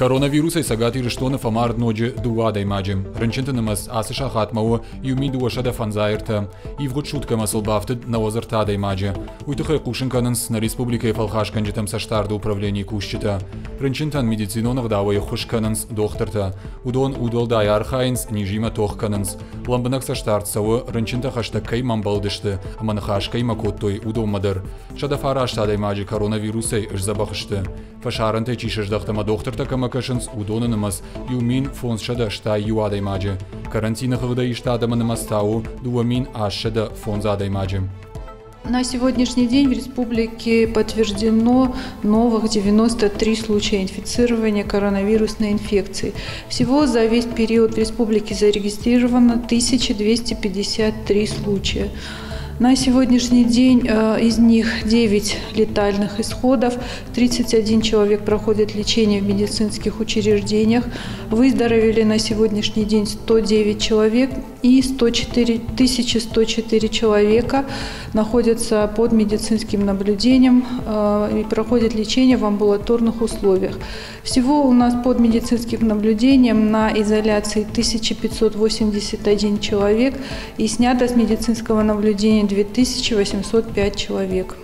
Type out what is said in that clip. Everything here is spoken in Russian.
Коронавирусæй Цæгат Ирыстоны фæмард ноджы удуæлдайæ. Рынчынтынымыз асы сахатмæ юми дуашада фанзайырты. Ивгъуыд суткæмэ бафтыд навозырты адæймаджы. Тыххæй хъусын кәнынц на республикæйы фæлхасгæнджытæм цæстдарды управленийы кусджытæ. Рынчынтăн медицинон æгъдауæй хуш кәнынц дохтыртă. Уыдон удуæлдайæ архайынц низимæ тох кәнынц. Ләмбынәг цæстдард цæуы рынчынтăн хăштăккәй мамбалдышты. Аманăхашкәй макоттой удоммăдăр. Шада фарашты адæймаджы коронавирусæй ышзабахышты. Фәшарынтăй чишăждăхтăмă дохтыртăкăмă кәшынц удонынымыз юмин фонсшада штай ю адæймаджы. Карантина хăгда иштадăмăнымыз тау дуамин ашшада фонза адæймаджы. На сегодняшний день в республике подтверждено новых 93 случая инфицирования коронавирусной инфекцией. Всего за весь период в республике зарегистрировано 1253 случая. На сегодняшний день из них 9 летальных исходов, 31 человек проходит лечение в медицинских учреждениях, выздоровели на сегодняшний день 109 человек и 1104 человека находятся под медицинским наблюдением и проходят лечение в амбулаторных условиях. Всего у нас под медицинским наблюдением на изоляции 1581 человек и снято с медицинского наблюдения 2805 человек.